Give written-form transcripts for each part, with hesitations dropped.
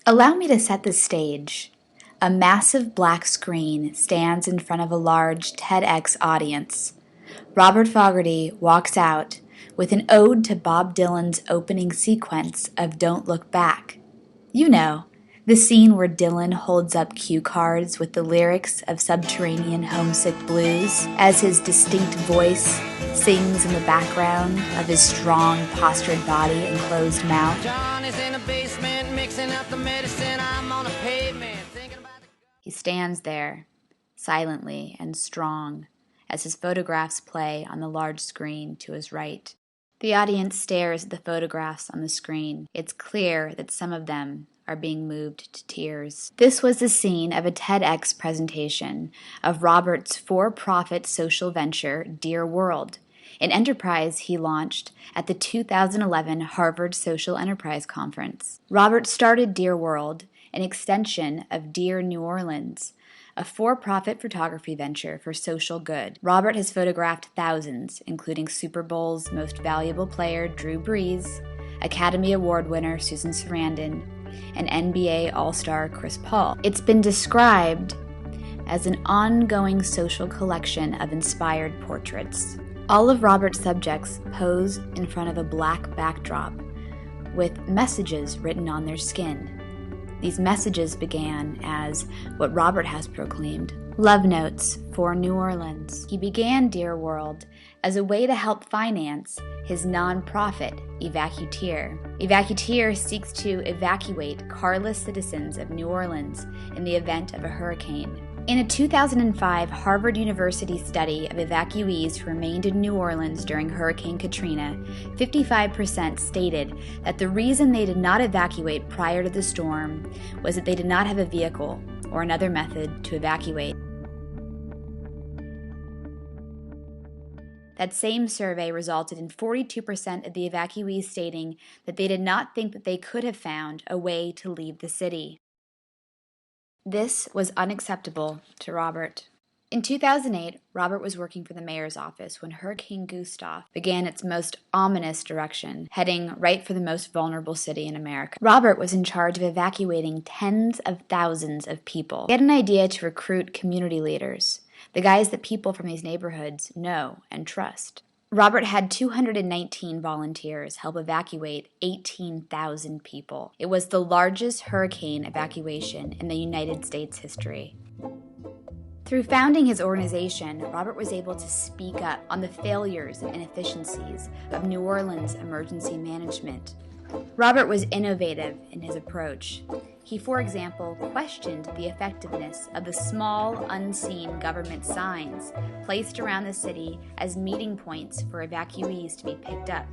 Allow me to set the stage. A massive black screen stands in front of a large TEDx audience. Robert Fogarty walks out with an ode to Bob Dylan's opening sequence of Don't Look Back. You know, the scene where Dylan holds up cue cards with the lyrics of Subterranean Homesick Blues as his distinct voice sings in the background of his strong, postured body and closed mouth. John is in the basement mixing up the medicine. I'm on a pavement thinking about the... He stands there, silently and strong, as his photographs play on the large screen to his right. The audience stares at the photographs on the screen. It's clear that some of them are being moved to tears. This was the scene of a TEDx presentation of Robert's for-profit social venture, Dear World, an enterprise he launched at the 2011 Harvard Social Enterprise Conference. Robert started Dear World, an extension of Dear New Orleans, a for-profit photography venture for social good. Robert has photographed thousands, including Super Bowl's most valuable player, Drew Brees, Academy Award winner Susan Sarandon, and NBA All-Star Chris Paul. It's been described as an ongoing social collection of inspired portraits. All of Robert's subjects pose in front of a black backdrop with messages written on their skin. These messages began as what Robert has proclaimed, love notes for New Orleans. He began Dear World as a way to help finance his nonprofit, Evacuteer. Evacuteer seeks to evacuate carless citizens of New Orleans in the event of a hurricane. In a 2005 Harvard University study of evacuees who remained in New Orleans during Hurricane Katrina, 55% stated that the reason they did not evacuate prior to the storm was that they did not have a vehicle or another method to evacuate. That same survey resulted in 42% of the evacuees stating that they did not think that they could have found a way to leave the city. This was unacceptable to Robert. In 2008, Robert was working for the mayor's office when Hurricane Gustav began its most ominous direction, heading right for the most vulnerable city in America. Robert was in charge of evacuating tens of thousands of people. He had an idea to recruit community leaders, the guys that people from these neighborhoods know and trust. Robert had 219 volunteers help evacuate 18,000 people. It was the largest hurricane evacuation in the United States history. Through founding his organization, Robert was able to speak up on the failures and inefficiencies of New Orleans emergency management. Robert was innovative in his approach. He, for example, questioned the effectiveness of the small, unseen government signs placed around the city as meeting points for evacuees to be picked up.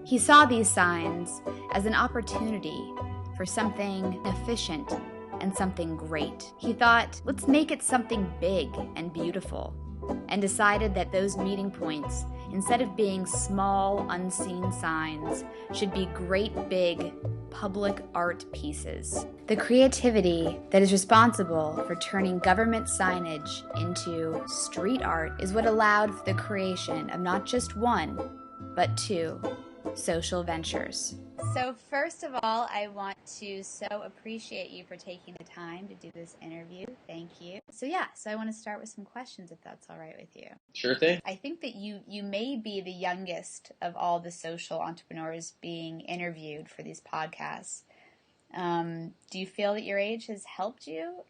He saw these signs as an opportunity for something efficient and something great. He thought, let's make it something big and beautiful, and decided that those meeting points, instead of being small, unseen signs, should be great big public art pieces. The creativity that is responsible for turning government signage into street art is what allowed for the creation of not just one, but two social ventures. So first of all, I want to so appreciate you for taking the time to do this interview. Thank you. So I want to start with some questions, if that's all right with you. Sure thing. I think that you may be the youngest of all the social entrepreneurs being interviewed for these podcasts. Do you feel that your age has helped you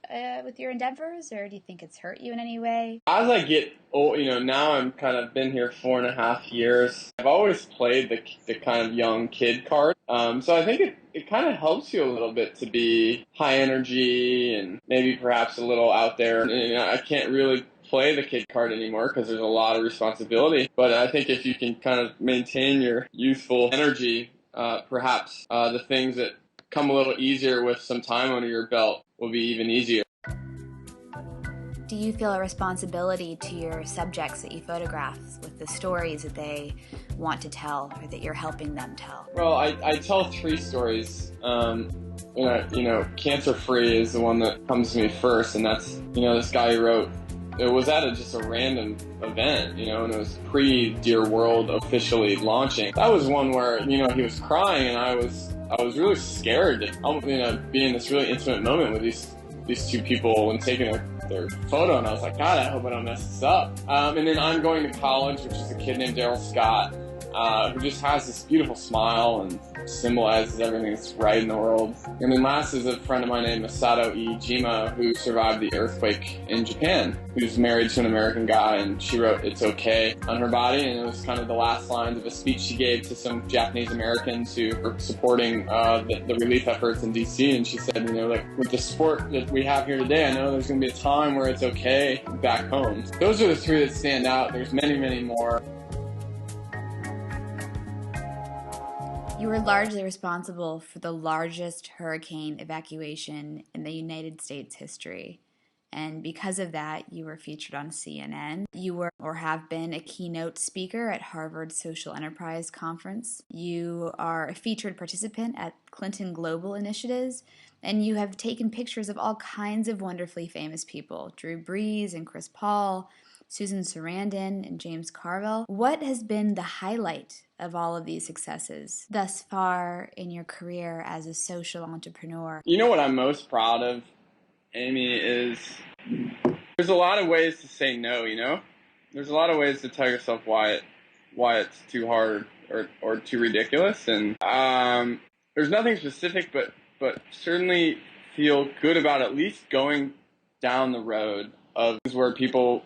with your endeavors, or do you think it's hurt you in any way? As I get old, now I'm kind of been here 4.5 years. I've always played the kind of young kid card. So I think it kind of helps you a little bit to be high energy and maybe perhaps a little out there. And I can't really play the kid card anymore because there's a lot of responsibility. But I think if you can kind of maintain your youthful energy, perhaps the things that come a little easier with some time under your belt will be even easier. Do you feel a responsibility to your subjects that you photograph with the stories that they want to tell or that you're helping them tell? Well, I tell 3 stories. Cancer Free is the one that comes to me first, and that's, this guy who wrote, it was at just a random event, and it was pre-Dear World officially launching. That was one where, he was crying, and I was I was really scared to, be in this really intimate moment with these two people and taking their photo, and I was like, God, I hope I don't mess this up. And then I'm going to college, which is a kid named Daryl Scott, who just has this beautiful smile and symbolizes everything that's right in the world. And then last is a friend of mine named Masato Iijima, who survived the earthquake in Japan, who's married to an American guy, and she wrote "It's Okay" on her body, and it was kind of the last lines of a speech she gave to some Japanese Americans who were supporting the relief efforts in DC. And she said, with the support that we have here today, I know there's going to be a time where it's okay back home. Those are the three that stand out. There's many, many more. You were largely responsible for the largest hurricane evacuation in the United States history. And because of that, you were featured on CNN. You were or have been a keynote speaker at Harvard's Social Enterprise Conference. You are a featured participant at Clinton Global Initiatives. And you have taken pictures of all kinds of wonderfully famous people, Drew Brees and Chris Paul, Susan Sarandon and James Carville. What has been the highlight of all of these successes thus far in your career as a social entrepreneur? You know what I'm most proud of, Amy, is there's a lot of ways to say no, There's a lot of ways to tell yourself why it's too hard or too ridiculous. And there's nothing specific, but certainly feel good about at least going down the road of where people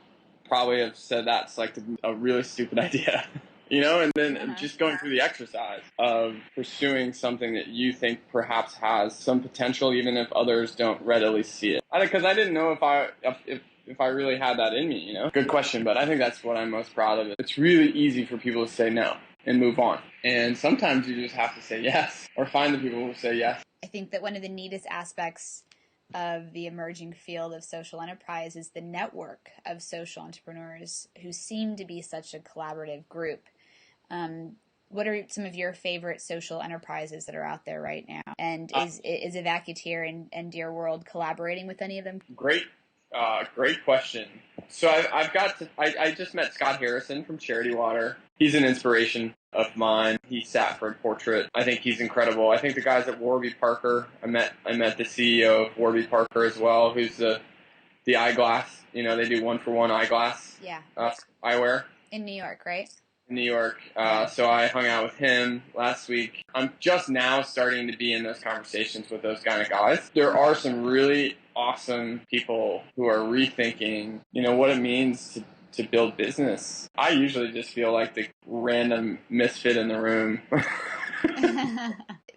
probably have said that's like a really stupid idea, and then just going through the exercise of pursuing something that you think perhaps has some potential, even if others don't readily see it. Because I didn't know if I really had that in me, Good question, but I think that's what I'm most proud of. It's really easy for people to say no and move on. And sometimes you just have to say yes, or find the people who say yes. I think that one of the neatest aspects of the emerging field of social enterprise is the network of social entrepreneurs who seem to be such a collaborative group. What are some of your favorite social enterprises that are out there right now? And is Evacueteer and Dear World collaborating with any of them? Great question. So I just met Scott Harrison from Charity Water. He's an inspiration of mine. He sat for a portrait. I think he's incredible. I think the guys at Warby Parker, I met the CEO of Warby Parker as well, who's the eyeglass. They do 1-for-1 eyeglass. Yeah. Eyewear. In New York, right? In New York. So I hung out with him last week. I'm just now starting to be in those conversations with those kind of guys. There are some really awesome people who are rethinking, what it means to build business. I usually just feel like the random misfit in the room.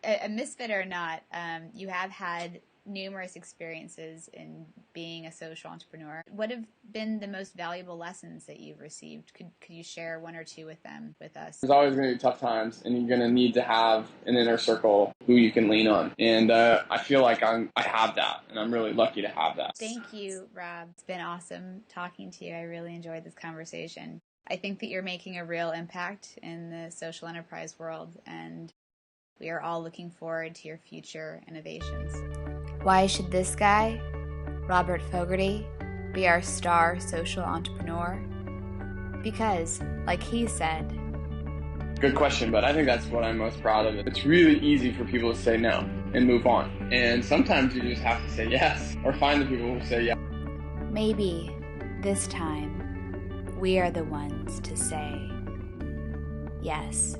A misfit or not, you have had numerous experiences in being a social entrepreneur. What have been the most valuable lessons that you've received? Could you share one or two with us? There's always going to be tough times, and you're going to need to have an inner circle who you can lean on. And I feel like I have that, and I'm really lucky to have that. Thank you, Rob. It's been awesome talking to you. I really enjoyed this conversation. I think that you're making a real impact in the social enterprise world, and we are all looking forward to your future innovations. Why should this guy, Robert Fogarty, be our star social entrepreneur? Because, like he said... Good question, but I think that's what I'm most proud of. It's really easy for people to say no and move on. And sometimes you just have to say yes, or find the people who say yes. Maybe this time we are the ones to say yes.